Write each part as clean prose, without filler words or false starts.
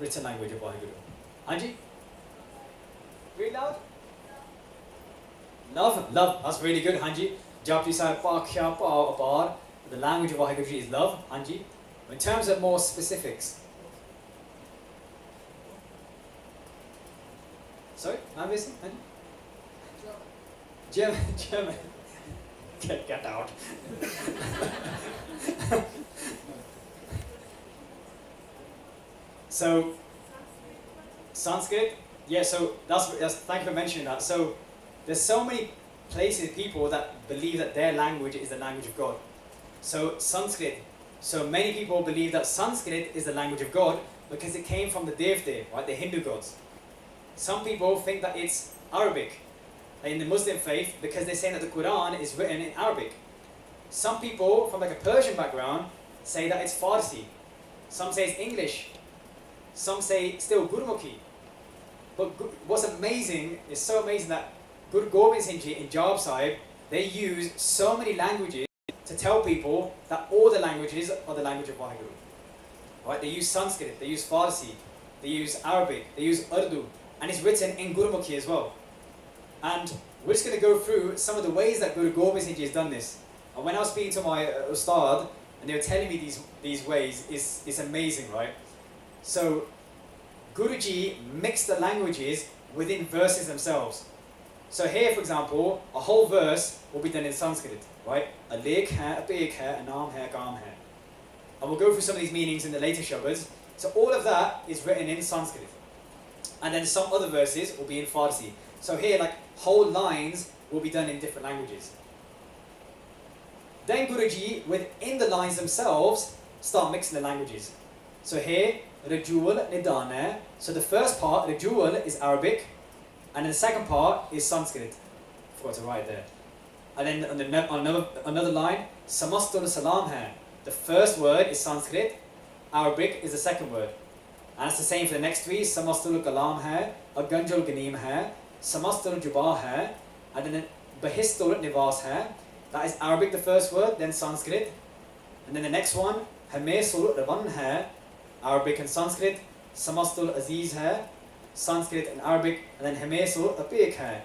written language of Waheguru. Anji? Read loud. Love, love. That's really good, Hanji. Japji sa pa kya pa apar. The language of Waheguru is love, Hanji. In terms of more specifics. Sorry, am I missing? Hanji? German. German. Get out. So, Sanskrit, yeah, so that's thank you for mentioning that. So, there's so many places, people that believe that their language is the language of God. So, Sanskrit, so many people believe that Sanskrit is the language of God because it came from the Devte, right, the Hindu gods. Some people think that it's Arabic in the Muslim faith because they're saying that the Quran is written in Arabic. Some people from like a Persian background say that it's Farsi. Some say it's English. Some say still Gurmukhi. But what's amazing is so amazing that Guru Gobind Singh Ji in Jawab Sahib, they use so many languages to tell people that all the languages are the language of Waheguru. Right? They use Sanskrit, they use Farsi, they use Arabic, they use Urdu, and it's written in Gurmukhi as well. And we're just going to go through some of the ways that Guru Gobind Singh Ji has done this. And when I was speaking to my Ustad, and they were telling me these ways, it's amazing, right? So, Guruji mixed the languages within verses themselves. So here, for example, a whole verse will be done in Sanskrit, right? A lekh hai, a pek hai, a naam hai, a kaam hai. And we'll go through some of these meanings in the later shabads. So all of that is written in Sanskrit. And then some other verses will be in Farsi. So here, like, whole lines will be done in different languages. Then Guruji, within the lines themselves, start mixing the languages. So here, Rajul Nidana. So the first part, Rajul, is Arabic, and then the second part is Sanskrit. Forgot to write there. And then on another line, Samastul Salam hai. The first word is Sanskrit, Arabic is the second word. And it's the same for the next three, Samastul Kalam hai, Aganjul Ganeem hai, Samastul Jubah hai, and then Bahistul Nivas hai. That is Arabic, the first word, then Sanskrit. And then the next one, Hamesul Raban hai, Arabic and Sanskrit, Samastul Aziz hai, Sanskrit and Arabic, and then Hamesul Apik hai.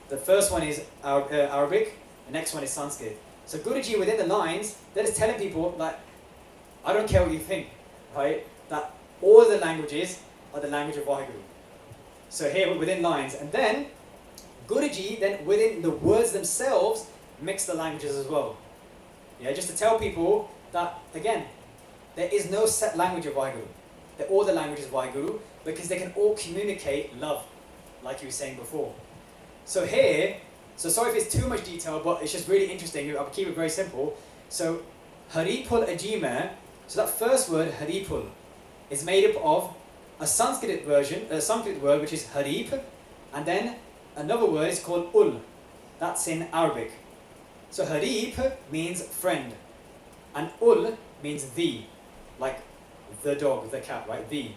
The first one is Arabic, the next one is Sanskrit. So Guruji, within the lines, they're just telling people that, I don't care what you think, right? That all the languages are the language of Waheguru. So here, within lines. And then, Guruji, then within the words themselves, mix the languages as well. Yeah, just to tell people that, again, there is no set language of Waheguru. They're all the languages of Waheguru because they can all communicate love, like you were saying before. So here, so sorry if it's too much detail, but it's just really interesting. I'll keep it very simple. So, Haripul Ajime, so that first word, Haripul, is made up of a Sanskrit version, a Sanskrit word which is Harip, and then another word is called Ul. That's in Arabic. So Harip means friend, and Ul means thee, like the dog, the cat, right? Thee.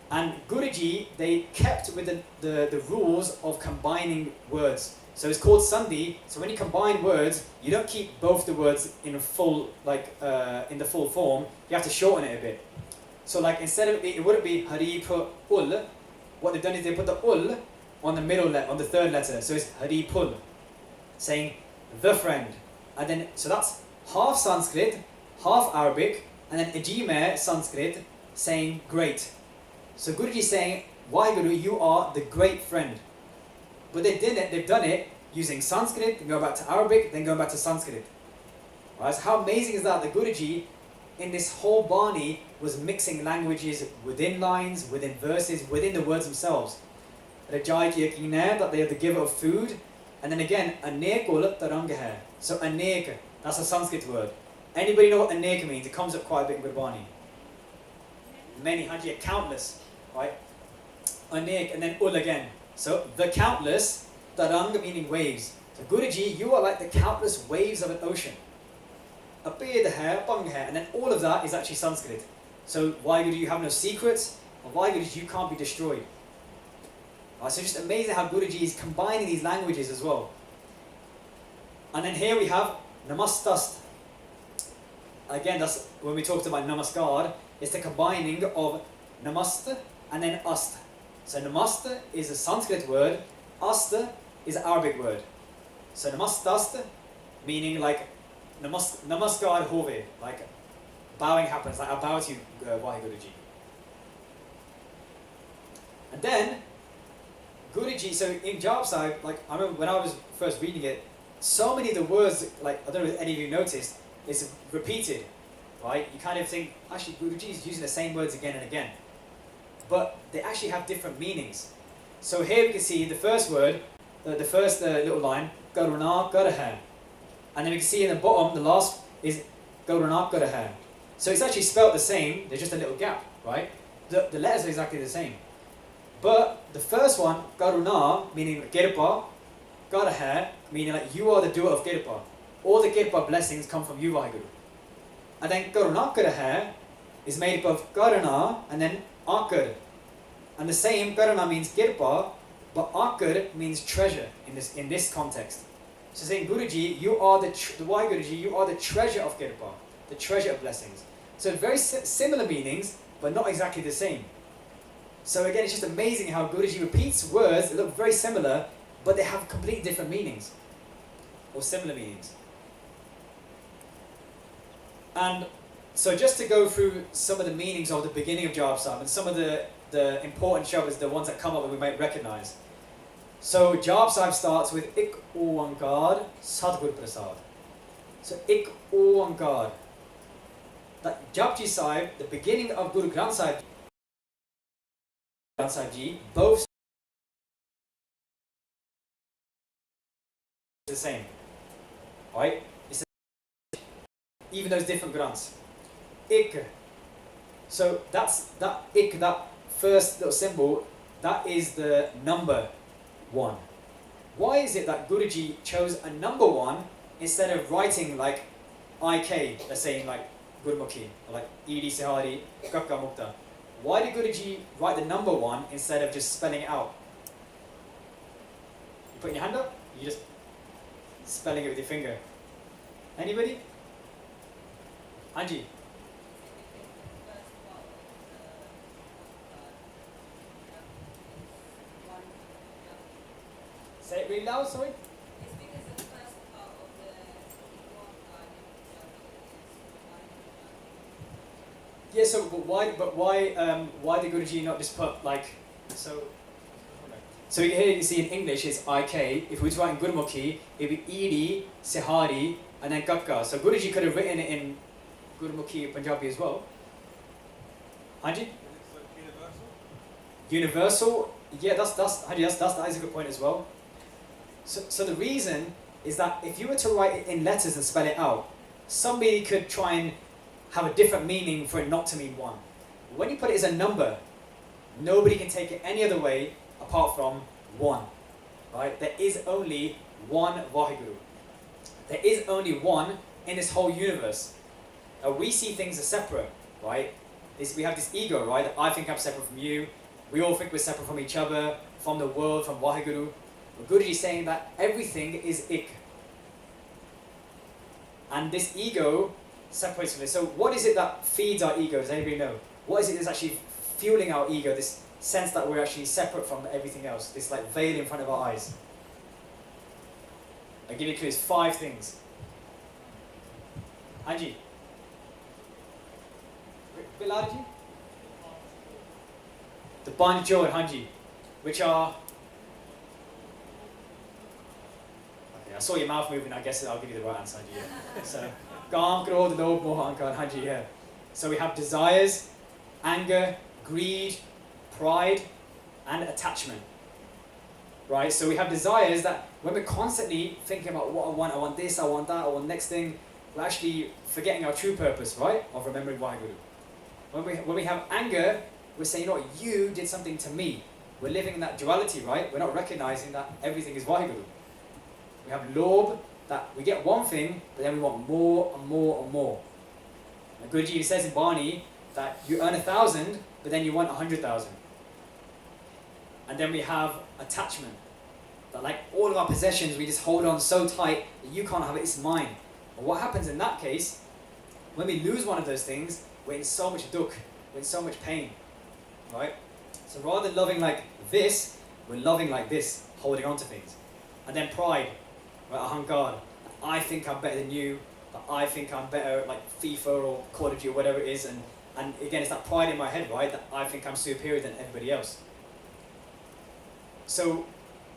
And Guruji, they kept with the rules of combining words. So it's called Sandhi. So when you combine words, you don't keep both the words in a full, in the full form. You have to shorten it a bit. So like instead of it wouldn't be Harip Ul. What they've done is they put the Ul on the middle on the third letter. So it's Haripul, saying the friend. And then so that's half Sanskrit, half Arabic, and then Ajime Sanskrit, saying great. So Guruji is saying, Waheguru, you are the great friend. But they've done it using Sanskrit, then going back to Arabic, then going back to Sanskrit. Right? So how amazing is that? The Guruji, in this whole Bani, was mixing languages within lines, within verses, within the words themselves. Rajai ki yakin hai, that they are the giver of food. And then again, anek ul tarang hai. So anek, that's a Sanskrit word. Anybody know what anek means? It comes up quite a bit in Gurbani. Many, Haji, countless, right? Anek, and then ul again. So the countless, tarang meaning waves. So Guruji, you are like the countless waves of an ocean. Aped hai, pang hai, and then all of that is actually Sanskrit. So Waheguru, you have no secrets, or Waheguru, you can't be destroyed. Right, so just amazing how Guruji is combining these languages as well. And then here we have Namastast. Again, that's when we talked about Namaskar, it's the combining of namaste, and then ast. So namaste is a Sanskrit word, asta is an Arabic word. So namastast, meaning like namaskar hove, like bowing happens, like I bow to you, Vaheguruji. And then Guruji, so in Jap Sahib, like I remember when I was first reading it, so many of the words, like I don't know if any of you noticed, is repeated, right? You kind of think, actually Guruji is using the same words again and again. But they actually have different meanings. So here we can see the first word, the first little line, Karuna Karaha. And then we can see in the bottom, the last is Karuna Karaha. So it's actually spelled the same, there's just a little gap, right? The letters are exactly the same. But the first one, Karuna, meaning Kirpa, Karaha, meaning like you are the doer of Kirpa. All the Kirpa blessings come from you, Vaheguru. And then Karuna Karaha is made up of Karuna and then Akar. And the same, Karuna means Kirpa, but Akar means treasure in this context. So saying, Guruji, you are the Guruji, you are the treasure of Kirpa, the treasure of blessings. So very similar meanings, but not exactly the same. So again, it's just amazing how Guruji repeats words that look very similar, but they have completely different meanings, or similar meanings. And so just to go through some of the meanings of the beginning of Jap Sahib, and some of the important shabdas, the ones that come up that we might recognize. So Jap Sahib starts with Ik Oankar Sadgur Prasad. So Ik Oankar. That Japji Sahib, the beginning of Guru Granth Sahib Ji, both the same, right? It's even those different Granths. Ik. So that's that Ik, that first little symbol, that is the number 1. Why is it that Guruji chose a number 1 instead of writing like IK, let's say in like Gurmukhi, or like Idi Sihari, Kakka Mukta? Why did Guruji write the number 1 instead of just spelling it out? You putting your hand up? You just spelling it with your finger. Anybody? Anji? Say it really loud, sorry? It's because the first part of the one card is Yeah, so but why did Guruji not just put like, so here you see in English it's IK, if we was writing Gurmukhi, it'd be Idi, Sihari, and then Kakka. So Guruji could have written it in Gurmukhi Punjabi as well. Hanji? Universal? Yeah, that is a good point as well. So the reason is that if you were to write it in letters and spell it out, somebody could try and have a different meaning for it not to mean 1. When you put it as a number, nobody can take it any other way apart from 1. Right? There is only one Vaheguru. There is only one in this whole universe. We see things as separate, right? We have this ego, right? That I think I'm separate from you. We all think we're separate from each other, from the world, from Vaheguru. But Guruji is saying that everything is Ik. And this ego separates from it. So what is it that feeds our ego? Does anybody know? What is it that's actually fueling our ego? This sense that we're actually separate from everything else. This like veil in front of our eyes. I'll give you clues. 5 things. Anji. Bit louder, Ji? The Banjo and Hanji, which are... Okay, I saw your mouth moving, I guess I'll give you the right answer, Hanji, yeah. So, Gam, Krodh, Lobh, Moha, Ankar, Hanji, yeah. So we have desires, anger, greed, pride, and attachment. Right, so we have desires that when we're constantly thinking about what I want this, I want that, I want the next thing, we're actually forgetting our true purpose, right, of remembering Vaheguru. When we have anger, we're saying, you know what, you did something to me. We're living in that duality, right? We're not recognizing that everything is Vaheguru. We have Lobh, that we get one thing, but then we want more and more and more. And Guruji says in Bani that you earn 1,000, but then you want 100,000. And then we have attachment. That like all of our possessions, we just hold on so tight that you can't have it, it's mine. And what happens in that case, when we lose one of those things, we're in so much dukh, we're in so much pain. right? So rather than loving like this, we're loving like this, holding on to things. And then pride, right? Ahankar, I think I'm better than you, that I think I'm better at like FIFA or Call of Duty or whatever it is, and again, it's that pride in my head, right? That I think I'm superior than everybody else. So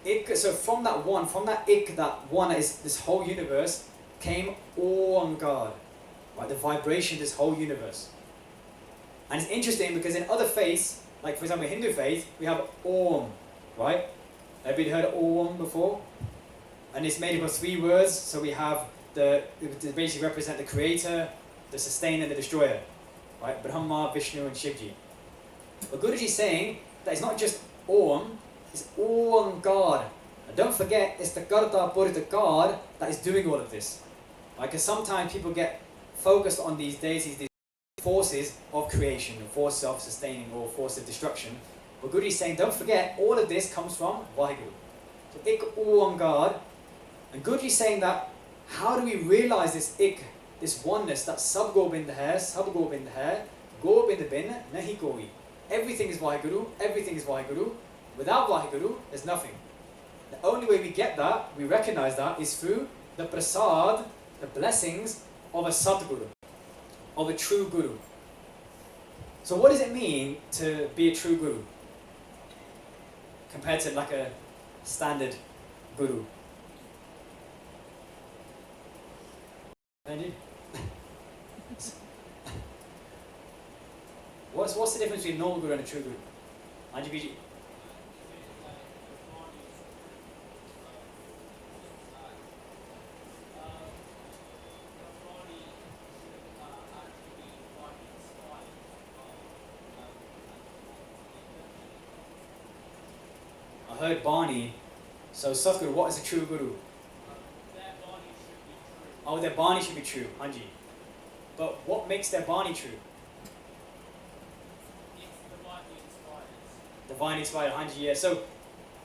from that ik, that one that is this whole universe, came on God, right? The vibration of this whole universe. And it's interesting because in other faiths, like for example Hindu faith, we have Om, right? Everybody heard of Om before? And it's made up of 3 words, so we have they basically represent the creator, the sustainer, and the destroyer, right? Brahma, Vishnu, and Shivji. But Guruji is saying that it's not just Om, it's Om God. And don't forget, it's the Karta Purta God that is doing all of this. Right? Because sometimes people get focused on these deities, these forces of creation, forces of sustaining, or forces of destruction. But Guruji is saying, don't forget, all of this comes from Vaheguru. So Ik Om God. And Guruji is saying that, how do we realize this ik, this oneness, that sab gobind hai, gobind bin, nahi koi. Everything is Vaheguru, everything is Vaheguru. Without Vaheguru, there's nothing. The only way we get that, we recognize that, is through the prasad, the blessings of a Sadguru, of a true Guru. So what does it mean to be a true Guru? Compared to like a standard Guru. Andy? What's the difference between a normal Guru and a true Guru? Anji Biji? I heard Bani. So Satguru, what is a true Guru? Their body should be true. Oh, their Bani should be true, Anji. But what makes their Bani true? It's divinely inspired. Divine inspired, Anji, yeah. So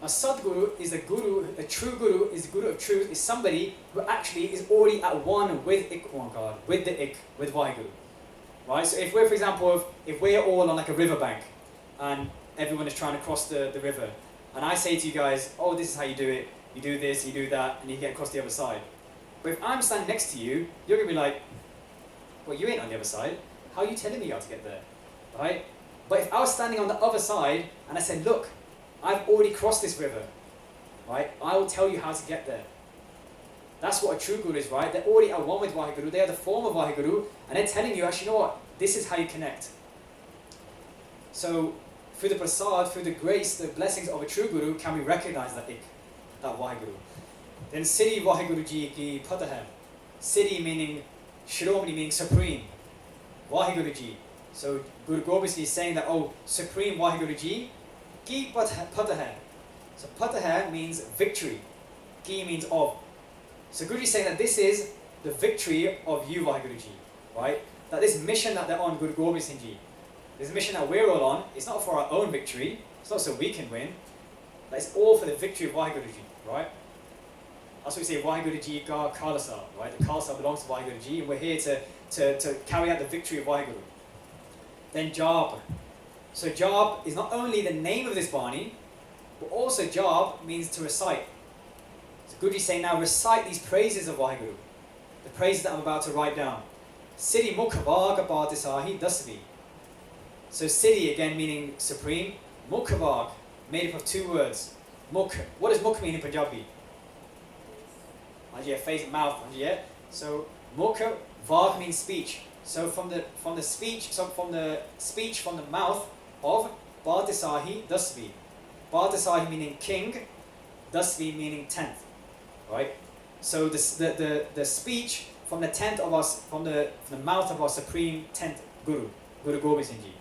a Sadguru is a Guru, a true Guru is the Guru of truth, is somebody who actually is already at one with Ik Onkar, with the Ik, with Vaheguru. Right? So if we're, for example, if we're all on like a riverbank and everyone is trying to cross the river, and I say to you guys, oh, this is how you do it, you do this, you do that, and you get across the other side. But if I'm standing next to you, you're going to be like, well, you ain't on the other side. How are you telling me how to get there? Right? But if I was standing on the other side, and I said, look, I've already crossed this river, right? I will tell you how to get there. That's what a true Guru is, right? They're already at one with Vaheguru, they are the form of Vaheguru, and they're telling you, actually, you know what? This is how you connect. So, through the prasad, through the grace, the blessings of a true Guru, can we recognize that Ik, that Vaheguru. Then Siddhi Vaheguru Ji ki Pata hai. Siddhi meaning, Shiromani meaning supreme. Vaheguru Ji. So Guru Gobind Singh is saying that, oh, supreme Vaheguru Ji, ki Pata hai. So Pata hai means victory. Ki means of. So Guruji is saying that this is the victory of you, Vaheguru Ji. Right? That this mission that they're on, Guru Gobind Singh Ji, this mission that we're all on, it's not for our own victory, it's not so we can win, but it's all for the victory of Vaheguru Ji, right? That's what we say, Vaheguru Ji ka Khalasa, right? The Khalasa belongs to Vaheguru Ji, and we're here to carry out the victory of Vaheguru. Then Jab. So Jab is not only the name of this Bani, but also Jab means to recite. So Guruji is saying now, recite these praises of Vaheguru, the praises that I'm about to write down. Siddhi Mukhavag Abadisahi Dasvi. So Siddhi again meaning supreme. Mukhavag, made up of 2 words. Mukh. What does mukh mean in Punjabi? Face, mouth. So mukha, vag means speech. So from the speech from the mouth of Badisahi Dasvi. Badisahi meaning king, Dasvi meaning 10th. Right? So the speech from the 10th of us, from the mouth of our supreme 10th Guru, Guru Gobind Singh Ji.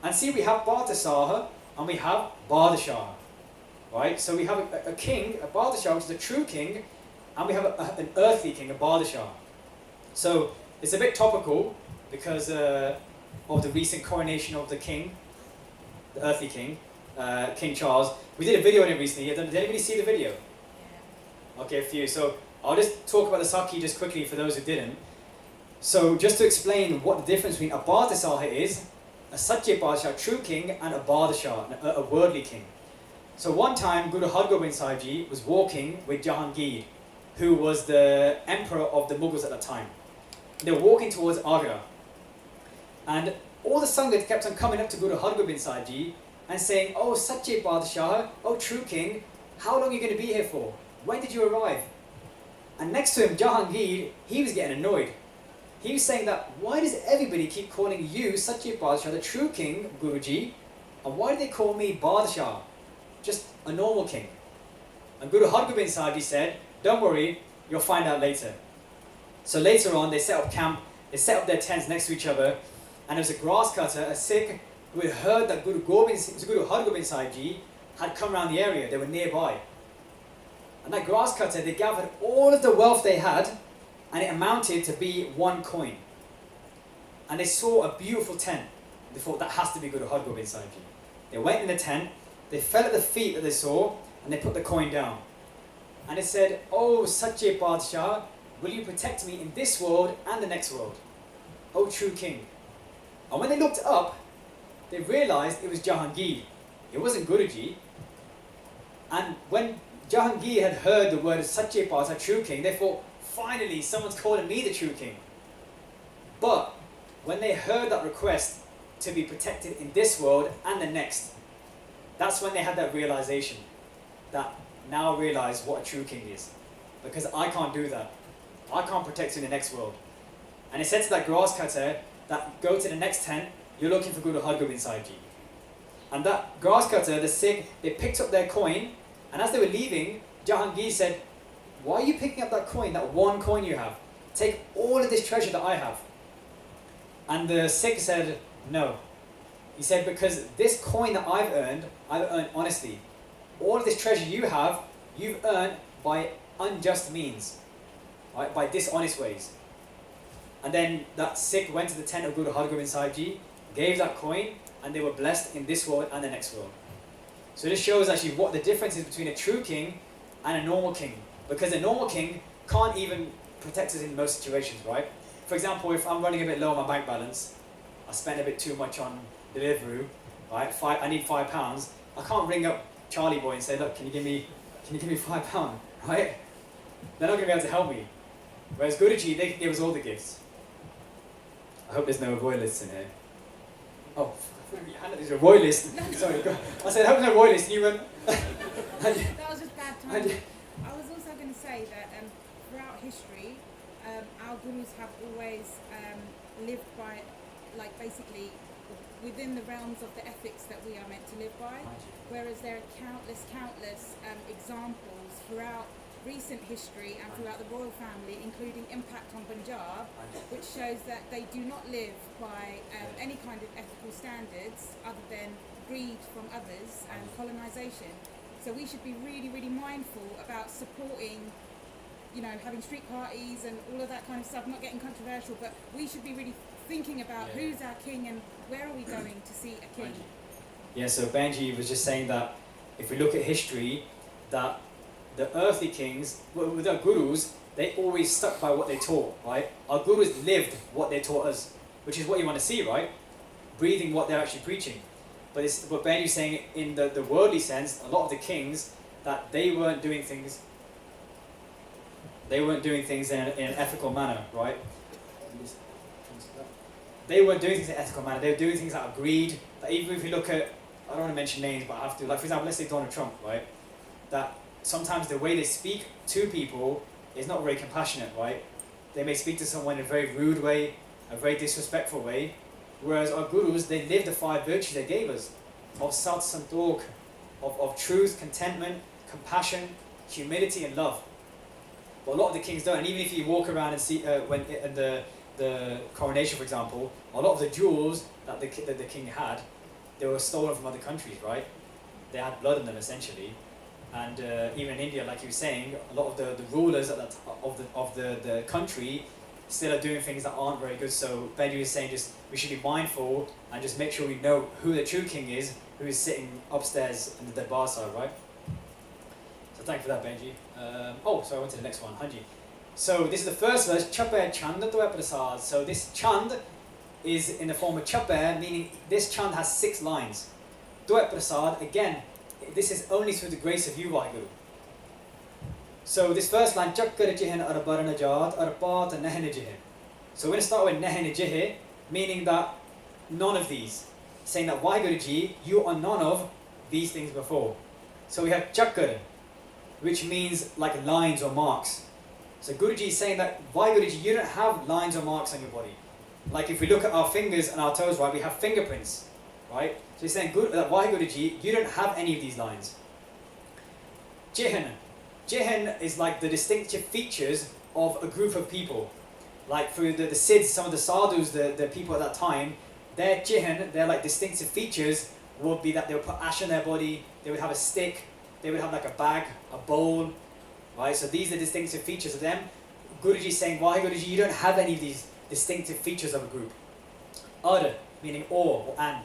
And see, we have Badisaha and we have Badashah. Right? So we have a king, a Badashah, which is a true king, and we have an earthly king, a Badashah. So it's a bit topical because of the recent coronation of the king, the earthly king, King Charles. We did a video on it recently. Did anybody see the video? Yeah. Okay, a few. So I'll just talk about the Saki just quickly for those who didn't. So just to explain what the difference between a Badisaha is a Sache Badshah, true king, and a Badshah, a worldly king. So one time, Guru Hargobind Sahib Ji was walking with Jahangir, who was the emperor of the Mughals at that time. They were walking towards Agra. And all the Sangat kept on coming up to Guru Hargobind Sahib Ji and saying, "Oh, Sache Badshah, oh true king, how long are you going to be here for? When did you arrive?" And next to him, Jahangir, he was getting annoyed. He was saying that, why does everybody keep calling you Sache Badshah, the true king, Guruji, and why do they call me Badshah, just a normal king? And Guru Hargobind Sahib Ji said, "Don't worry, you'll find out later." So later on, they set up camp, they set up their tents next to each other, and there was a grass cutter, a Sikh, who had heard that Guru Hargobind Sahib Ji had come around the area. They were nearby. And that grass cutter, they gathered all of the wealth they had, and it amounted to be 1 coin. And they saw a beautiful tent. They thought, that has to be Guru Hargobind Sahib Ji. They went in the tent, they fell at the feet that they saw, and they put the coin down. And it said, "Oh, Sache Badshah, will you protect me in this world and the next world? Oh, true king." And when they looked up, they realized it was Jahangir. It wasn't Guruji. And when Jahangir had heard the word of Sache Badshah, true king, they thought, finally, someone's calling me the true king. But when they heard that request to be protected in this world and the next, that's when they had that realization, that now I realize what a true king is. Because I can't do that. I can't protect you in the next world. And it said to that grass cutter that go to the next tent, you're looking for Guru Hargobind Sahib Ji. And that grass cutter, the Sikh, they picked up their coin, and as they were leaving, Jahangir said, "Why are you picking up that coin, that 1 coin you have? Take all of this treasure that I have." And the Sikh said, "No." He said, "Because this coin that I've earned honestly. All of this treasure you have, you've earned by unjust means, right? By dishonest ways." And then that Sikh went to the tent of Guru Hargobind Sahib Ji, gave that coin, and they were blessed in this world and the next world. So this shows actually what the difference is between a true king and a normal king. Because a normal king can't even protect us in most situations, right? For example, if I'm running a bit low on my bank balance, I spend a bit too much on Deliveroo, right? I need £5. I can't ring up Charlie Boy and say, "Look, can you give me £5, right?" They're not going to be able to help me. Whereas Guruji, they can give us all the gifts. I hope there's no royalists in here. Oh, there's a royalist. Sorry, I said, I hope there's no royalist, and you went. That was just bad timing. I was also going to say that throughout history, our gurus have always lived by, like, basically within the realms of the ethics that we are meant to live by, whereas there are countless examples throughout recent history and throughout the royal family, including impact on Punjab, which shows that they do not live by any kind of ethical standards other than greed from others and colonisation. So we should be really, really mindful about supporting, having street parties and all of that kind of stuff, not getting controversial, but we should be really thinking about who's our king and where are we going to see a king. Yeah, so Benji was just saying that if we look at history, that the earthly kings, with our gurus, they always stuck by what they taught, right? Our gurus lived what they taught us, which is what you want to see, right? Breathing what they're actually preaching. But Benji's saying in the worldly sense, a lot of the kings, that they weren't doing things in an ethical manner, right? They weren't doing things in an ethical manner. They were doing things out of greed. That even if you look at, I don't want to mention names, but I have to. Like, for example, let's say Donald Trump, right? That sometimes the way they speak to people is not very compassionate, right? They may speak to someone in a very rude way, a very disrespectful way. Whereas our gurus, they live the 5 virtues they gave us of sat santokh, of truth, contentment, compassion, humility, and love. But a lot of the kings don't. And even if you walk around and see when in the coronation, for example, a lot of the jewels that the king had, they were stolen from other countries, right? They had blood in them essentially. And even in India, like you were saying, a lot of the rulers of the country still are doing things that aren't very good. So Benji was saying just we should be mindful and just make sure we know who the true king is, who is sitting upstairs in the Darbar side, right? So thank you for that, Benji. So I went to the next one, Hanji. So this is the first verse, Chape Chand Toy Prasad. So this Chand is in the form of chapper, meaning this chant has 6 lines. Duet Prasad, again, this is only through the grace of you, Vaheguru. So this first line, Chakkar jihin arabarana jat arpat nehne jihin. So we're going to start with nehne jihe, meaning that none of these. Saying that Vaheguruji, you are none of these things before. So we have Chakkar, which means like lines or marks. So Guruji is saying that Vaheguruji, you don't have lines or marks on your body. Like if we look at our fingers and our toes, right, we have fingerprints, right? So he's saying that Vaheguruji, you don't have any of these lines. Jihan. Jihan is like the distinctive features of a group of people. Like for the Siddhs, some of the sadhus, the people at that time, their jihan, their like distinctive features would be that they would put ash on their body, they would have a stick, they would have like a bag, a bowl, right? So these are distinctive features of them. Guruji is saying, Vaheguruji, you don't have any of these distinctive features of a group. Ar, meaning or and.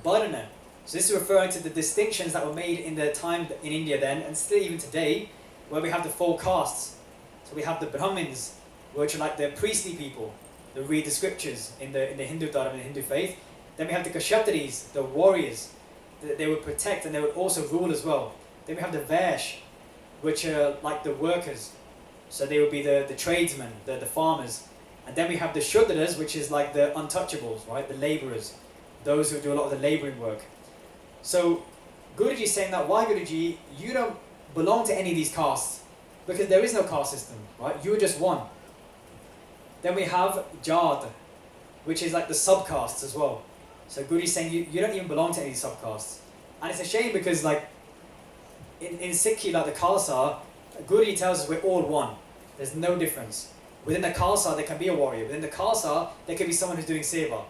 Varna. So this is referring to the distinctions that were made in the time in India then, and still even today, where we have the 4 castes. So we have the Brahmins, which are like the priestly people, that read the scriptures in the Hindu Dharma and the Hindu faith. Then we have the Kshatris, the warriors, that they would protect and they would also rule as well. Then we have the Vaishya, which are like the workers. So they would be the tradesmen, the farmers. And then we have the Shudras, which is like the untouchables, right? The labourers, those who do a lot of the labouring work. So Guruji is saying that, why Guruji, you don't belong to any of these castes, because there is no caste system, right? You are just one. Then we have Jad, which is like the subcastes as well. So Guruji is saying you don't even belong to any subcastes. And it's a shame because like in Sikhi, like the Khalsa, Guruji tells us we're all one. There's no difference. Within the Khalsa there can be a warrior. Within the Khalsa there can be someone who's doing seva.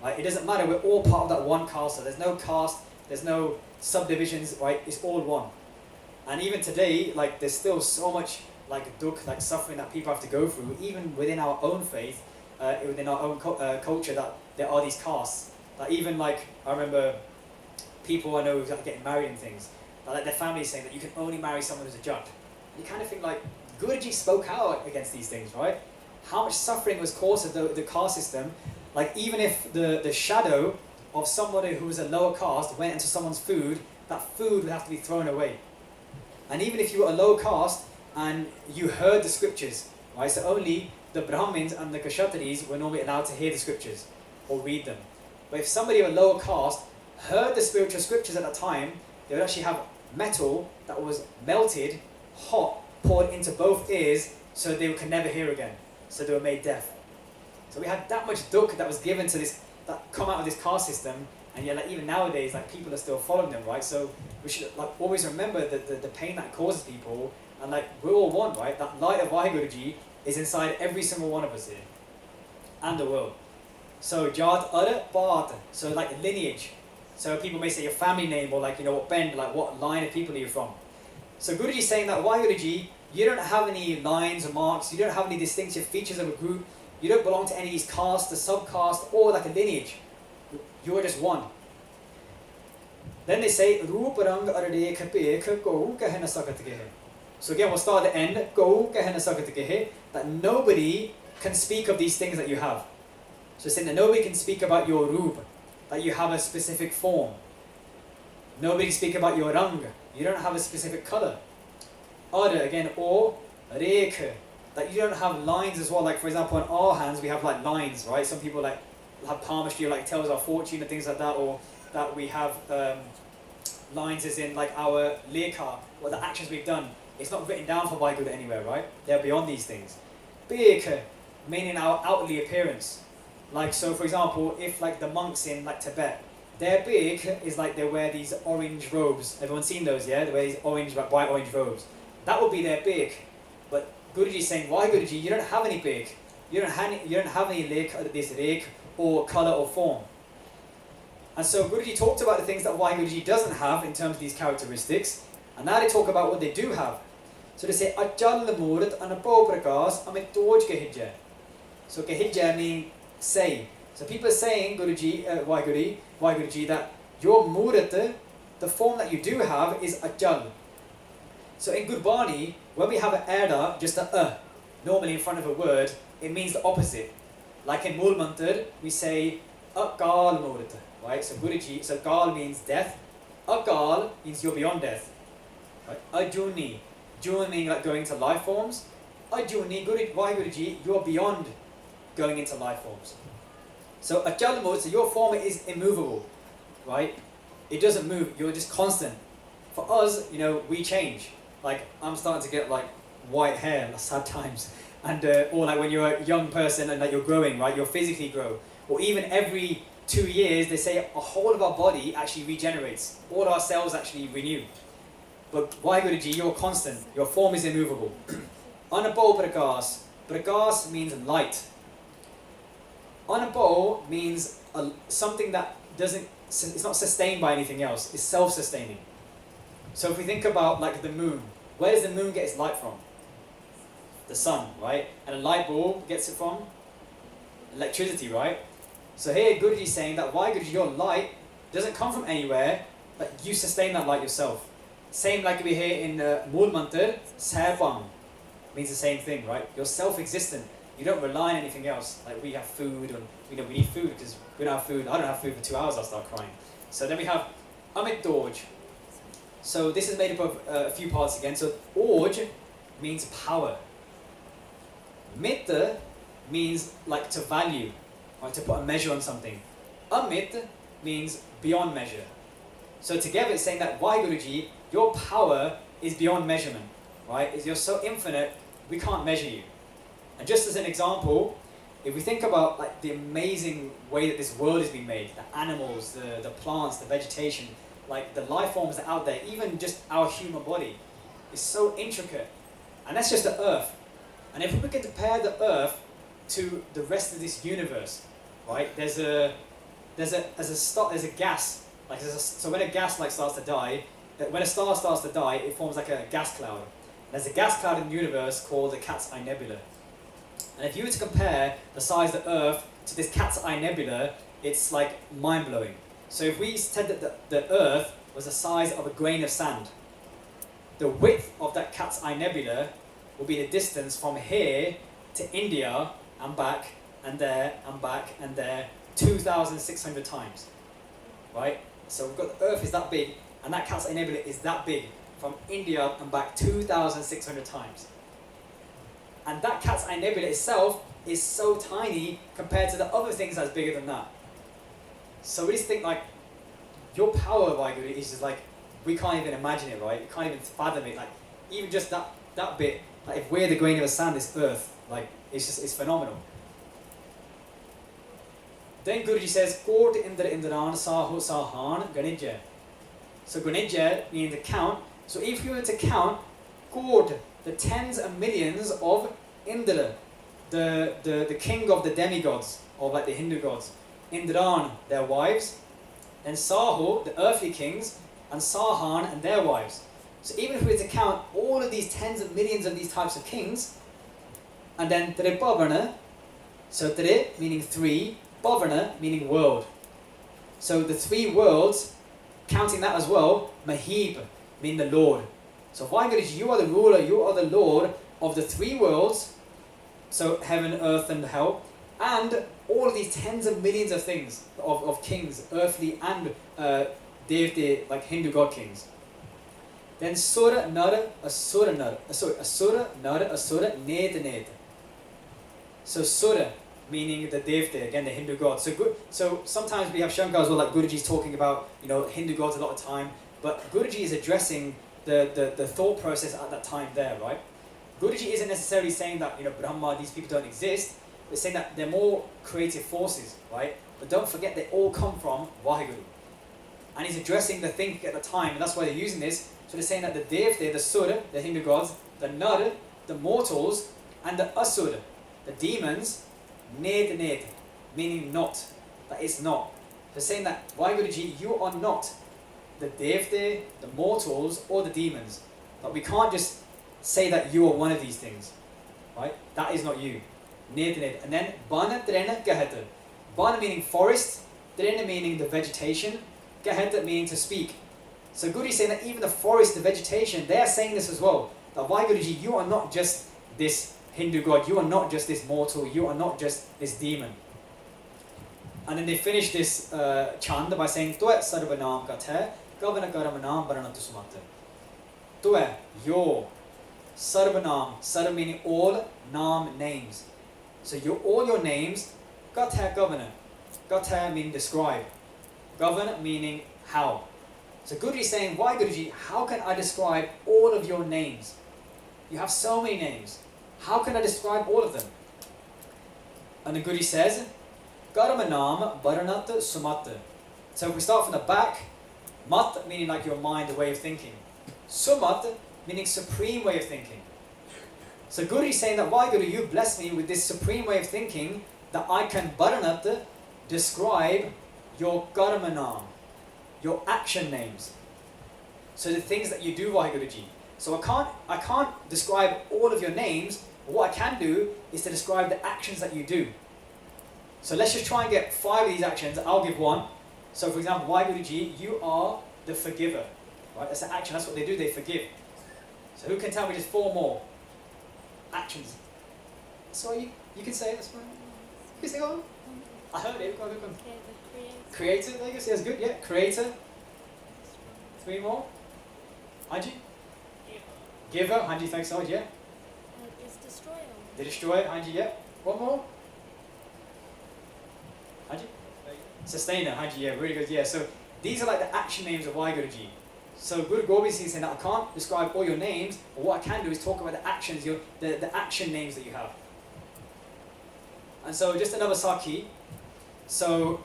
Right? It doesn't matter, we're all part of that one Khalsa. There's no caste, there's no subdivisions, right? It's all one. And even today, like there's still so much like dukh, like suffering that people have to go through, even within our own faith, within our own culture, that there are these castes. Like even like, I remember people I know who are getting married and things, like their family is saying that you can only marry someone who's a jat. You kind of think like, Guruji spoke out against these things, right? How much suffering was caused to the caste system. Like even if the shadow of somebody who was a lower caste went into someone's food, that food would have to be thrown away. And even if you were a low caste and you heard the scriptures, right? So only the Brahmins and the Kshatris were normally allowed to hear the scriptures or read them. But if somebody of a lower caste heard the spiritual scriptures at that time, they would actually have metal that was melted, hot, poured into both ears, so they could never hear again. So they were made deaf. So we had that much dukh that was given to this, that come out of this caste system, and yet like even nowadays, like people are still following them, right? So we should like always remember the pain that causes people, and like we're all one, right? That light of Vaheguruji is inside every single one of us here, and the world. So Jat Ara Bad, so like lineage. So people may say your family name, or like, you know, what bend, like what line of people are you from? So Guruji is saying that Vaheguruji, you don't have any lines or marks, you don't have any distinctive features of a group, you don't belong to any of these castes, the subcaste, or like a lineage. You are just one. Then they say, Ruparang Aradekha Pekha Go Kahena Sakatgehe. So again, we'll start at the end, Go Kahena Sakatgehe, that nobody can speak of these things that you have. So saying that nobody can speak about your rupa, that you have a specific form. Nobody can speak about your rang, you don't have a specific color. Ada, again, or rekha, that you don't have lines as well. Like for example, on our hands we have like lines, right? Some people like have palmistry, like tells our fortune and things like that, or that we have lines as in like our lekha, or the actions we've done. It's not written down for Vaiguru anywhere, right? They're beyond these things. Bekha, meaning our outwardly appearance. Like so, for example, if like the monks in like Tibet, their big is like they wear these orange robes. Everyone's seen those, yeah? They wear these orange, like bright orange robes. That would be their big. But Guruji is saying, why Guruji? You don't have any big. You don't have any this rek or color or form. And so Guruji talked about the things that Vaheguruji doesn't have in terms of these characteristics, and now they talk about what they do have. So they say, Achal Murat Anapo Prakas Amit Toj Gehijja. So Gehijja means say. So people are saying, Vaheguruji, that your Murat, the form that you do have, is Achal. So in Gurbani, when we have an erda, just a normally in front of a word, it means the opposite. Like in Mool Mantar, we say Akal Murt, right? So Guruji, so Kal means death. Akal means you're beyond death. Right? Ajuni, Jun meaning like going into life forms. Ajuni, why Guruji, you're beyond going into life forms. So Achal Murt, so your form is immovable, right? It doesn't move, you're just constant. For us, you know, we change. Like, I'm starting to get like white hair sad times. And or like when you're a young person and like you're growing, right? You'll physically grow. Or even every 2 years, they say a whole of our body actually regenerates. All our cells actually renew. But why Guruji, you're constant. Your form is immovable. Anabo Prakas. Prakas means light. Anabo means something that doesn't, it's not sustained by anything else. It's self-sustaining. So if we think about like the moon, where does the moon get its light from? The sun, right? And a light bulb gets it from electricity, right? So here Guruji is saying that why Guruji, your light doesn't come from anywhere, but you sustain that light yourself. Same like we hear in Mool Mantar, Saibang means the same thing, right? You're self-existent. You don't rely on anything else. Like we have food, and we need food because we don't have food. I don't have food for 2 hours, I'll start crying. So then we have Amit Dorj. So this is made up of a few parts again. So Orj means power. Mitta means like to value, right? To put a measure on something. Amit means beyond measure. So together it's saying that why Guruji, your power is beyond measurement, right? You're so infinite, we can't measure you. And just as an example, if we think about like the amazing way that this world has been made, the animals, the plants, the vegetation, like the life forms that are out there, even just our human body, is so intricate. And that's just the earth. And if we could compare the earth to the rest of this universe, right? There's a gas, like so when a gas like starts to die, when a star starts to die, it forms like a gas cloud. There's a gas cloud in the universe called the Cat's Eye Nebula. And if you were to compare the size of the Earth to this Cat's Eye Nebula, it's like mind-blowing. So if we said that the Earth was the size of a grain of sand, the width of that Cat's Eye Nebula will be the distance from here to India and back and there and back and there 2,600 times, right? So we've got the Earth is that big, and that Cat's Eye Nebula is that big from India and back 2,600 times. And that Cat's Eye Nebula itself is so tiny compared to the other things that's bigger than that. So we just think like, your power, Vaheguru, is just like, we can't even imagine it, right? You can't even fathom it. Like, even just that bit, like if we're the grain of a sand, this earth, like, it's phenomenal. Then Guruji says, Kort Indra Indran Saho Sahan Ganija. So Ganija means to count. So if you were to count, Kort, the tens and millions of Indra, the king of the demigods, or like the Hindu gods, Indran, their wives, then Saho, the earthly kings, and Sahan and their wives. So even if we were to count all of these tens of millions of these types of kings, and then Tripavana, so Tri meaning three, Pavana meaning world. So the three worlds, counting that as well, Mahib meaning the Lord. So Vaheguru, you are the ruler, you are the Lord of the three worlds, so heaven, earth and hell, and all of these tens of millions of things, of kings, earthly and Devte, like Hindu god kings. Then Sura, Nar, Asura, Nar, Asura, Nar, Asura, Ned, Ned. So Sura, meaning the Devte, again the Hindu gods. So sometimes we have Shankars where like Guruji's talking about, Hindu gods a lot of time, but Guruji is addressing the thought process at that time there, right? Guruji isn't necessarily saying that, Brahma, these people don't exist, but saying that they're more creative forces, right? But don't forget they all come from Vaheguru. And he's addressing the thinking at the time, and that's why they're using this. So they're saying that the Devte, the Sura, the Hindu gods, the Nar, the mortals, and the Asura, the demons, Ned Ned, meaning not, that it's not. They're saying that, Vaheguru, you are not the Devte, the mortals, or the demons. But we can't just say that you are one of these things, right? That is not you. Ned Ned. And then Bana Trena Gahata. Bana meaning forest, Trena meaning the vegetation, Gahata meaning to speak. So Guruji is saying that even the forest, the vegetation, they are saying this as well. That Vaheguru, you are not just this Hindu god, you are not just this mortal, you are not just this demon. And then they finish this chant by saying, Tue sarvanam kathe, gavana karamanam baranatu sumatte. Tue, your, sarvanam, sarv meaning all, nam, names. So all your names, kathe, governor. Kathe meaning describe. Govern meaning how. So Guruji is saying, why Guruji, how can I describe all of your names? You have so many names. How can I describe all of them? And the Guruji says, Karamanam Baranat Sumat. So if we start from the back, Mat meaning like your mind, the way of thinking. Sumat meaning supreme way of thinking. So Guruji is saying that, why Guru, you bless me with this supreme way of thinking that I can Baranat describe your Karamanam, your action names. So the things that you do, Vaheguruji. So I can't describe all of your names, but what I can do is to describe the actions that you do. So let's just try and get 5 of these actions. I'll give one. So for example, Vaheguruji, you are the forgiver. Right? That's the action, that's what they do, they forgive. So who can tell me just 4 more actions? So you can say it, that's fine. You can say, oh, I heard it, go on. Creator, there you go, see that's good, yeah. Creator. 3 more. Hanji? Giver, Hanji, thanks so much, yeah. Is destroyer. The destroyer, Hanji, yeah. 1 more. Hanji? Sustainer, Hanji, yeah, really good, yeah. So these are like the action names of Vaheguruji. So Guru Gobind Singh is saying that I can't describe all your names, but what I can do is talk about the actions, the action names that you have. And so just another Sakhi. So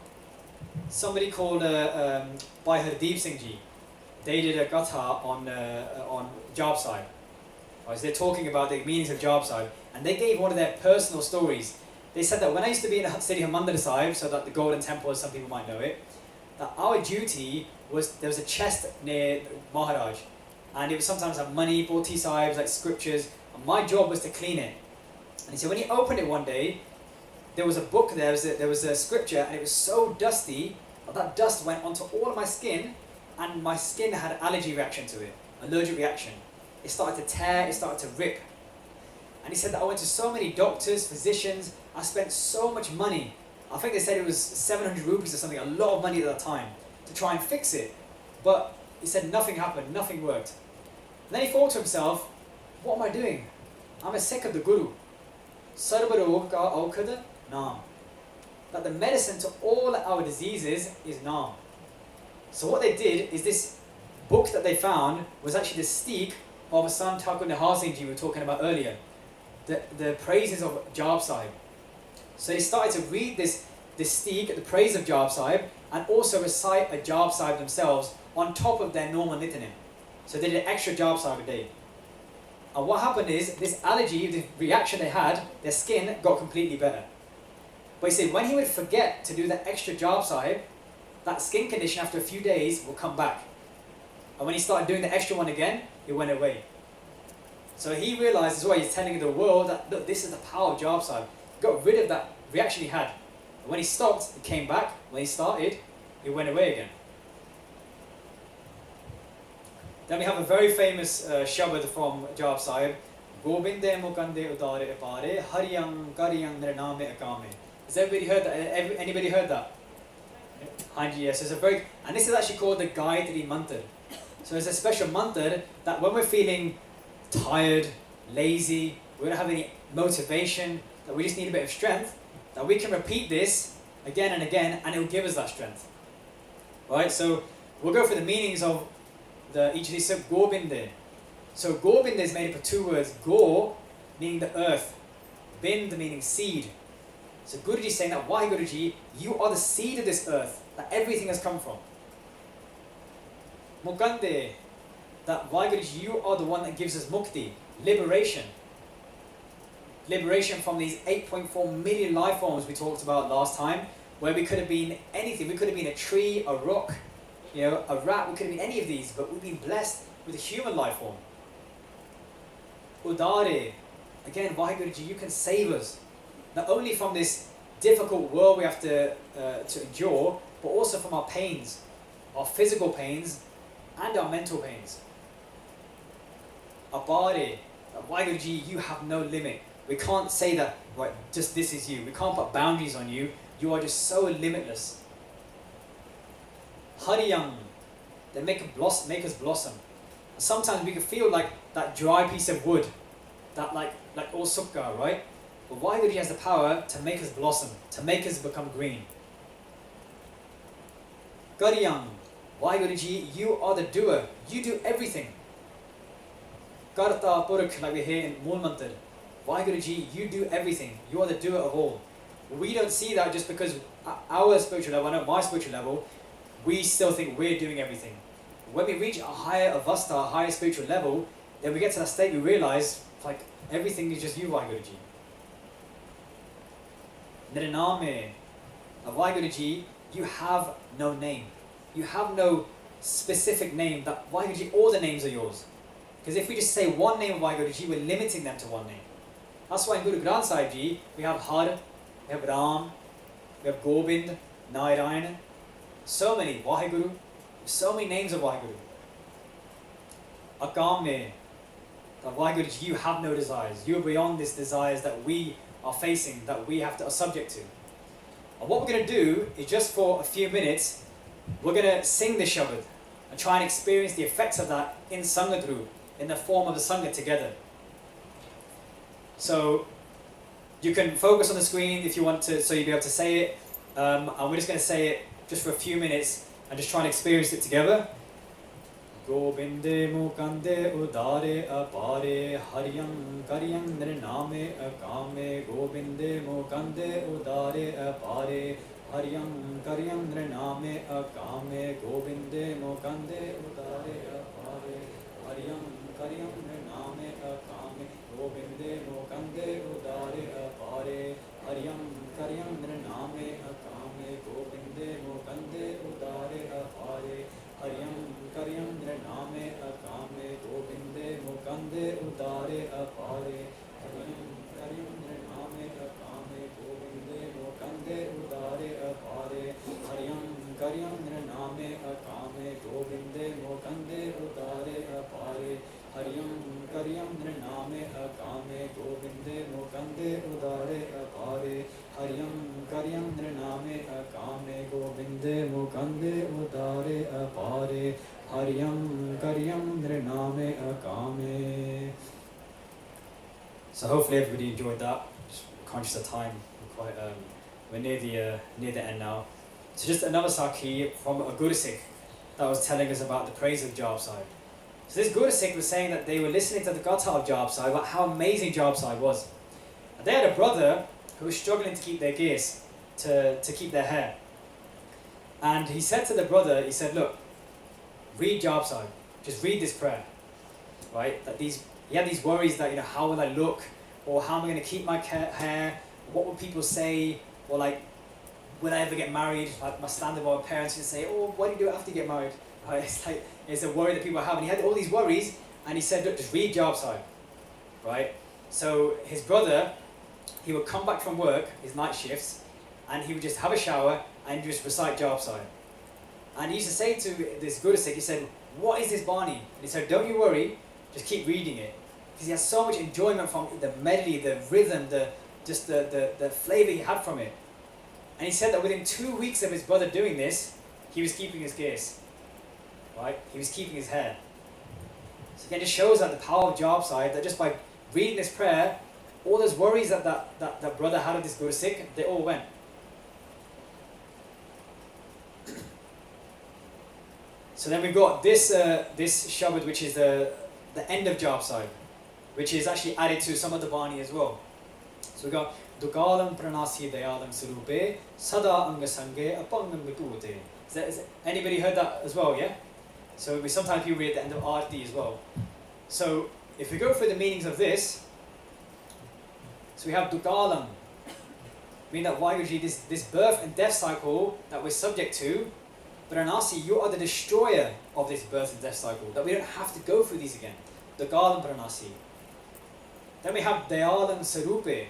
somebody called by Hardeep Singh Ji, they did a gatha on Job Sahib. Right, so they're talking about the meanings of Job Sahib, and they gave one of their personal stories. They said that when I used to be in the city of Harmandir Sahib, so that the Golden Temple, as some people might know it, that our duty was, there was a chest near Maharaj, and it would sometimes have money, bhoti sahibs, like scriptures, and my job was to clean it. And he said when he opened it one day, there was a book there, there was a scripture, and it was so dusty that dust went onto all of my skin, and my skin had an allergy reaction to it, allergic reaction. It started to tear, it started to rip. And he said that I went to so many doctors, physicians, I spent so much money. I think they said it was 700 rupees or something, a lot of money at that time, to try and fix it. But he said nothing happened, nothing worked. And then he thought to himself, what am I doing? I'm a Sikh of the Guru. Sarvarog ka aukad naam. That the medicine to all our diseases is naam. So what they did is this book that they found was actually the steek of Sant Thakur Nihar Singh Ji we were talking about earlier. The praises of Jap Sahib. So they started to read this steek, the praise of Jap Sahib, and also recite a Jap Sahib themselves on top of their normal nityanim. So they did an extra Jap Sahib a day. And what happened is, this allergy, the reaction they had, their skin got completely better. But you see, when he would forget to do that extra Jap Sahib, that skin condition after a few days will come back. And when he started doing the extra one again, it went away. So he realized as well, he's telling the world that, look, this is the power of Jap Sahib. He got rid of that reaction he had. And when he stopped, it came back. When he started, it went away again. Then we have a very famous shabad from Jap Sahib. Gobinde mukande udare apare, hariyang kariyang nirname akame. Has everybody heard that? Anybody heard that? Hanji, yes. It's a very, and this is actually called the Gayatri Mantra. So it's a special mantra that when we're feeling tired, lazy, we don't have any motivation, that we just need a bit of strength, that we can repeat this again and again, and it will give us that strength. Right? So we'll go through the meanings of each of these. So Gobinde. So Gobinde is made up of 2 words. Go meaning the earth, Bind meaning seed. So Guruji is saying that, why Guruji, you are the seed of this earth that everything has come from. Mukande, that why Guruji, you are the one that gives us mukti, liberation. Liberation from these 8.4 million life forms we talked about last time, where we could have been anything. We could have been a tree, a rock, a rat, we could have been any of these, but we've been blessed with a human life form. Udare, again, Vaheguruji, you can save us. Not only from this difficult world we have to endure, but also from our pains, our physical pains, and our mental pains. Abare, Vaheguruji, you have no limit. We can't say that, right, just this is you. We can't put boundaries on you. You are just so limitless. Hariyam, they make us blossom. Sometimes we can feel like that dry piece of wood, that like all sukkar, right? But Waheguru has the power to make us blossom, to make us become green. Gariyam, Waheguru, you are the doer. You do everything. Karta Puruk, like we hear in Mool Mantar. Waheguru, you do everything. You are the doer of all. We don't see that just because our spiritual level, I know my spiritual level, we still think we're doing everything. When we reach a higher avastha, a higher spiritual level, then we get to that state we realize, like, everything is just you, Waheguru. Niraname, Waheguru, you have no name. You have no specific name. That Waheguru, all the names are yours. Because if we just say one name of Waheguru, we're limiting them to one name. That's why in Guru Granth Sahib Ji, we have Har, we have Ram, we have Gobind, Narayan, so many, Waheguru, so many names of Waheguru. Akame, that Waheguru, you have no desires. You are beyond these desires that we are facing, that we are subject to. And what we're going to do is just for a few minutes, we're going to sing the Shabad and try and experience the effects of that in Sangha group, in the form of the Sangha together. So you can focus on the screen if you want to, so you'll be able to say it. And we're just going to say it just for a few minutes and just try and experience it together. Gobinde mukande udare apare haryam karyam nirname akame Gobinde mukande udare apare haryam karyam nirname akame Gobinde mukande udare apare haryam karyam nirname akame Gobinde mukande udare apare haryam karyam nirname akame Gobinde mukande udare apare haryam karyam nirname akame Gobinde mukande udare apare haryam karyam nirname akame Gobinde mukande udare apare haryam karyam nirname akame Gobinde mukande udare apare haryam karyam nirname akame Gobinde mukande udare apare haryam karyam nirname akame Gobinde mukande udare apare haryam karyam nirname akame. So hopefully everybody enjoyed that. Just conscious of time. We're near the end now. So just another Sakhi from a Guru Sikh that was telling us about the praise of Jawab Sahib. So this Guru Sikh was saying that they were listening to the Gatha of Jawab Sahib about how amazing Jawab Sahib was. And they had a brother who was struggling to keep their gears, to keep their hair. And he said to the brother, he said, look, read Jawab Sahib, just read this prayer, right? That he had these worries that, how will I look, or how am I going to keep my hair, what will people say, or like, will I ever get married? Like my standard my parents would say, oh, what do you do after you get married? Right? It's a worry that people have, and he had all these worries, and he said, look, just read Jawab Sahib, right? So his brother, he would come back from work, his night shifts, and he would just have a shower and just recite Jawab Sahib. And he used to say to this Guru Sikh, he said, what is this Bani? And he said, don't you worry, just keep reading it. Because he has so much enjoyment from the melody, the rhythm, the flavour he had from it. And he said that within 2 weeks of his brother doing this, he was keeping his gears. Right? He was keeping his hair. So again, it just shows that the power of Jawab Sahib, that just by reading this prayer, all those worries that brother had of this Guru Sikh, they all went. So then we've got this Shabad, which is the end of Jawab Sahib, which is actually added to some of the Bani as well. So we've got Dukalam Pranasi Dayalam Surupe Sada Angasange Apangam Vitute. Anybody heard that as well, yeah? So we sometimes people read at the end of Arti as well. So if we go through the meanings of this, so we have Dukalam, meaning that Waheguru, this birth and death cycle that we're subject to, Pranasi, you are the destroyer of this birth and death cycle, that we don't have to go through these again. Dukalam Pranasi. Then we have Dayalam Sarupe.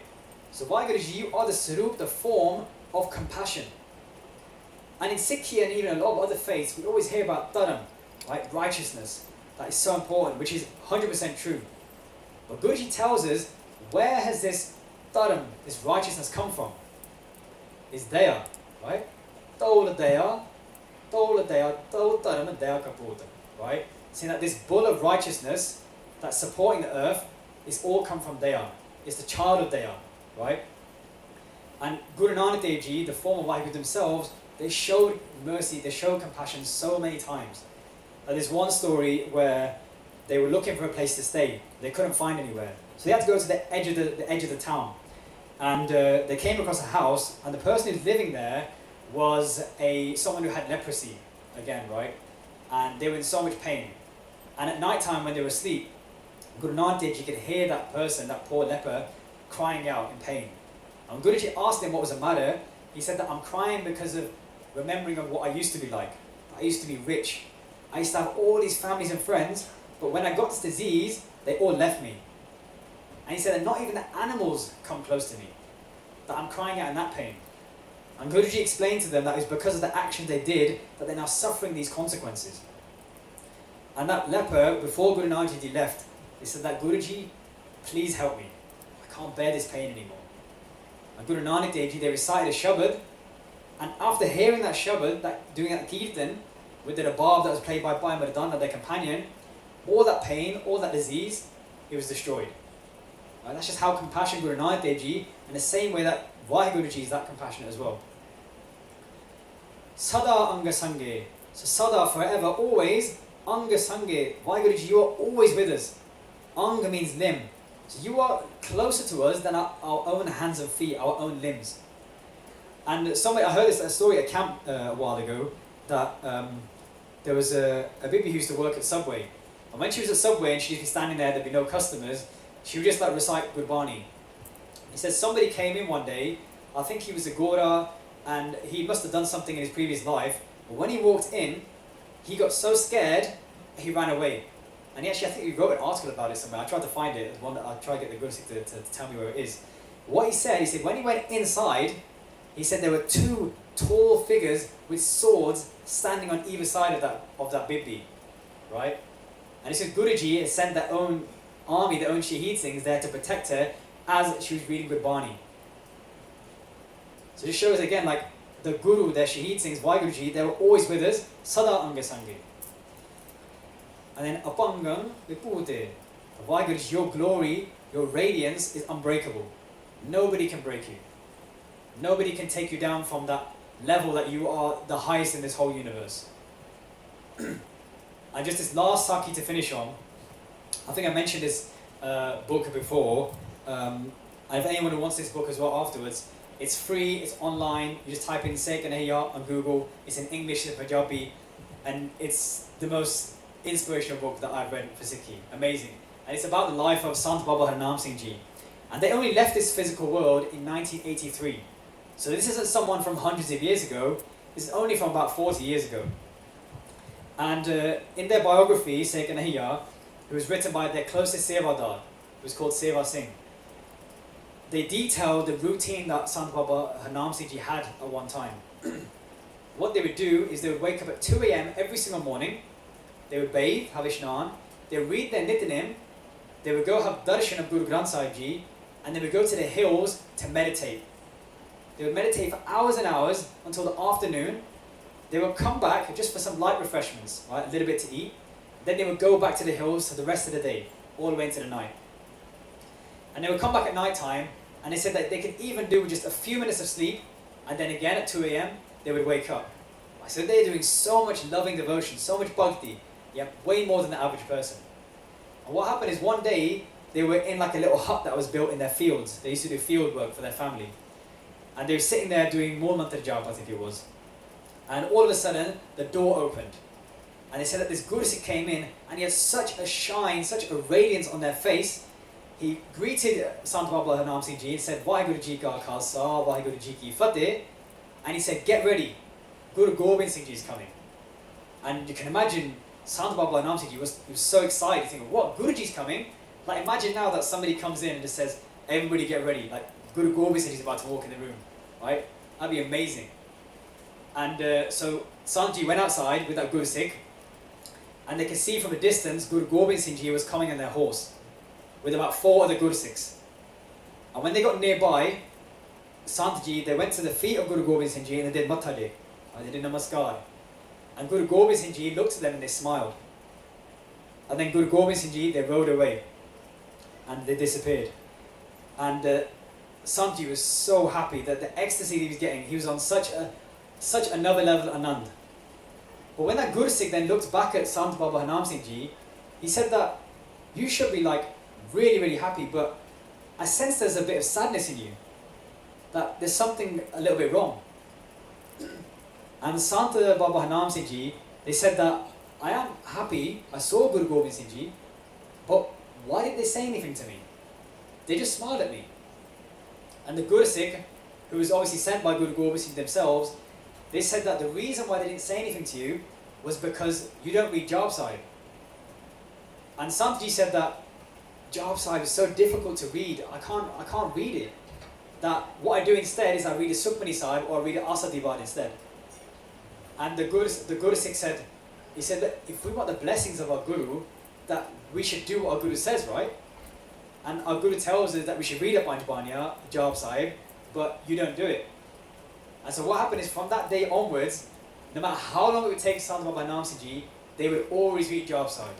So Waheguru, you are the Sarup, the form of compassion. And in Sikhi and even a lot of other faiths, we always hear about Dharam, right? Righteousness. That is so important, which is 100% true. But Guruji tells us where has this dharam, this righteousness come from? It's daya, right? Tola daya, tol dharam daya kaputa, right? Saying that this bull of righteousness that's supporting the earth is all come from daya. It's the child of daya, right? And Guru Nanak Dev Ji, the former Vaheguru themselves, they showed mercy, they showed compassion so many times. There's one story where they were looking for a place to stay. They couldn't find anywhere. So they had to go to the edge of the town. And they came across a house, and the person who's living there was someone who had leprosy, again, right? And they were in so much pain. And at night time when they were asleep, Guru Nanak Dev Ji could hear that person, that poor leper, crying out in pain. And Guruji asked him what was the matter. He said that I'm crying because of remembering of what I used to be like. I used to be rich. I used to have all these families and friends, but when I got this disease, they all left me. And he said that not even the animals come close to me, that I'm crying out in that pain. And Guruji explained to them that it was because of the actions they did that they're now suffering these consequences. And that leper, before Guru Nanak Dev Ji left, he said that Guruji, please help me. I can't bear this pain anymore. And Guru Nanak Dev Ji, they recited a shabad, and after hearing that shabad, doing that kirtan, with the rabab that was played by Bhai Mardana, their companion, all that pain, all that disease, it was destroyed. Right? That's just how compassionate Guru Nanak Dev Ji, in the same way that Vaheguru Ji is that compassionate as well. Sada Anga Sange. So Sada, forever, always. Anga Sange. Vaheguru Ji, you are always with us. Anga means limb. So you are closer to us than our own hands and feet, our own limbs. And I heard a story at camp a while ago, that there was a bibi who used to work at Subway. And when she was at Subway and she'd be standing there, there'd be no customers, she would just recite Gurbani. He said somebody came in one day, I think he was a Gora, and he must have done something in his previous life, but when he walked in, he got so scared, he ran away. And actually, I think he wrote an article about it somewhere. I tried to find it. I'll try to get the Guru to tell me where it is. What he said when he went inside, he said there were two tall figures with swords standing on either side of that bibi, right? And he said Guruji had sent their own army, their own Shaheed Singhs there to protect her as she was reading Gurbani. So this shows again, like the Guru, their Shaheed Singhs, Vaheguru, they were always with us, Sada Anga Sange. And then Apangang Vipute. Vaheguru, your glory, your radiance is unbreakable. Nobody can break you. Nobody can take you down from that level that you are the highest in this whole universe. And just this last Saki to finish on, I think I mentioned this book before, and if anyone who wants this book as well afterwards, it's free, it's online, you just type in Sheikh Kanhaiya on Google, it's in English and Punjabi, and it's the most inspirational book that I've read for Sikhi. Amazing. And it's about the life of Sant Baba Harnam Singh Ji. And they only left this physical world in 1983. So this isn't someone from hundreds of years ago, this is only from about 40 years ago. And in their biography, Sheikh Kanhaiya, who was written by their closest Sevadar, who was called Seva Singh, they detailed the routine that Sant Baba Harnam Singh Ji had at one time. What they would do is they would wake up at 2 a.m. every single morning, they would bathe, have ishnan, they would read their Nityanim, they would go have darshan of Guru Granth Sahib Ji, and they would go to the hills to meditate. They would meditate for hours and hours until the afternoon. They would come back just for some light refreshments, right, a little bit to eat. Then they would go back to the hills for the rest of the day, all the way into the night. And they would come back at night time, and they said that they could even do just a few minutes of sleep, and then again at 2 a.m. they would wake up. So they're doing so much loving devotion, so much bhakti, yeah, way more than the average person. And what happened is one day, they were in like a little hut that was built in their fields. They used to do field work for their family. And they were sitting there doing Mool Mantar Jap, I think it was. And all of a sudden, the door opened. And they said that this Guru Sikh came in, and he had such a shine, such a radiance on their face. He greeted Sant Baba Harnam Singh Ji and said, Vaheguru Ji Ka Khalsa, Vaheguru Ji Ki Fateh. And he said, get ready, Guru Gobind Singh Ji is coming. And you can imagine, Sant Baba Harnam Singh Ji was so excited, thinking, what, Guruji's coming? Like imagine now that somebody comes in and just says, everybody get ready, like Guru Gobind Singh Ji is about to walk in the room, right? That'd be amazing. And so Sant Ji went outside with that Guru Sikh, and they could see from a distance Guru Gobind Singh Ji was coming on their horse with about 4 other Guru Sikhs. And when they got nearby, Sant Ji, they went to the feet of Guru Gobind Singh Ji and they did Matha Tek, they did Namaskar. And Guru Gobind Singh Ji looked at them and they smiled. And then Guru Gobind Singh Ji, they rode away and they disappeared. And Sant Ji was so happy that the ecstasy he was getting, he was on such another level of Anand. But when that Guru Sikh then looked back at Sant Baba Hanam Singh Ji, he said that you should be like really, really happy, but I sense there's a bit of sadness in you, that there's something a little bit wrong. And Sant Baba Hanam Singh Ji, they said that I am happy, I saw Guru Gobind Singh Ji, but why didn't they say anything to me? They just smiled at me. And the Guru Sikh, who was obviously sent by Guru Gobind Singh themselves, they said that the reason why they didn't say anything to you was because you don't read Jab Sahib. And Sant Ji said that Jab Sahib is so difficult to read, I can't read it. That what I do instead is I read a Sukhmani Sahib or I read an Asadibad instead. And the Guru Sikh said, he said that if we want the blessings of our Guru, that we should do what our Guru says, right? And our Guru tells us that we should read a Panchbanya, Jab Sahib, but you don't do it. And so what happened is from that day onwards, no matter how long it would take Sant Baba Hanam Singh Ji, they would always read Jab Sahib.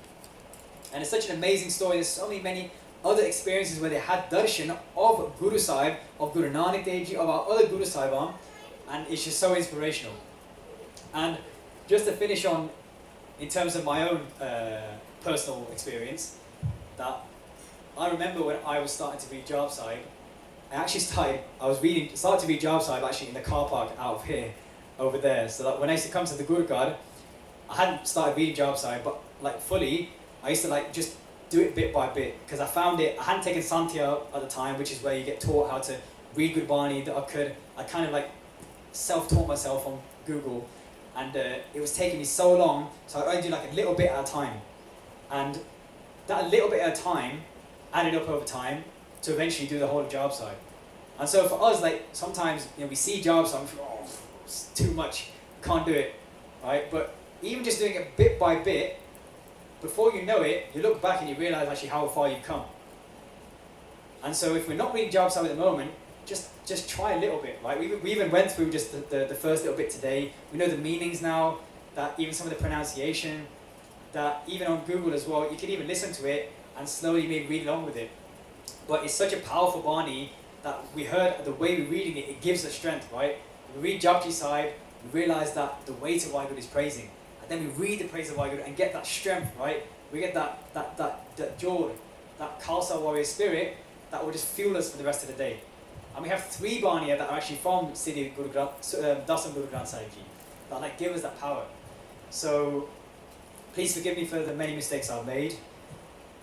And it's such an amazing story. There's so many other experiences where they had darshan of Guru Sahib, of Guru Nanak Dev Ji, of our other Guru Sahibam, and it's just so inspirational. And just to finish on, in terms of my own personal experience, that I remember when I was starting to read Jab Sahib, started to read Jab Sahib actually in the car park out of here, over there. So that when I used to come to the Gurukad, I hadn't started reading Jab Sahib, but like fully, I used to like just do it bit by bit, because I found it, I hadn't taken Santya at the time, which is where you get taught how to read Gurbani, that I kind of like self-taught myself on Google, and it was taking me so long, so I'd only do like a little bit at a time. And that little bit at a time added up over time to eventually do the whole Jab Sahib. And so for us, like sometimes we see Jab Sahib, oh, it's too much, can't do it, right? But even just doing it bit by bit, before you know it, you look back and you realize actually how far you've come. And so if we're not reading Jab Sahib at the moment, just try a little bit, right? We even went through just the first little bit today. We know the meanings now, that even some of the pronunciation, that even on Google as well, you can even listen to it and slowly maybe read along with it. But it's such a powerful Bani that we heard the way we're reading it, it gives us strength, right? We read Japji Sahib, we realize that the weight of Waheguru is praising. And then we read the praise of Waheguru and get that strength, right? We get that joy, that Khalsa warrior spirit that will just fuel us for the rest of the day. And we have 3 Baniya that are actually from Siddhi Guru Dasam Guru Granth Sahib Ji, that like give us that power. So please forgive me for the many mistakes I've made.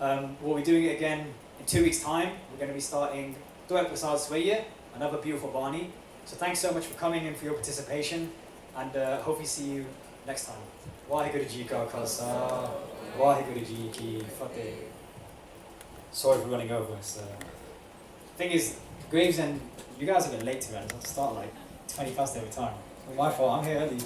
We'll be doing it again in 2 weeks' time. We're going to be starting Dua Prasad Swaya, another beautiful Bani. So thanks so much for coming and for your participation, and hopefully see you next time. Waheguru Ji Ka Khalsa, Waheguru Ji Ki Fateh. Sorry for running over. Thing is, Gravesend, you guys are a bit late to it. I'll start like 20 past every time. It's my fault, I'm here early.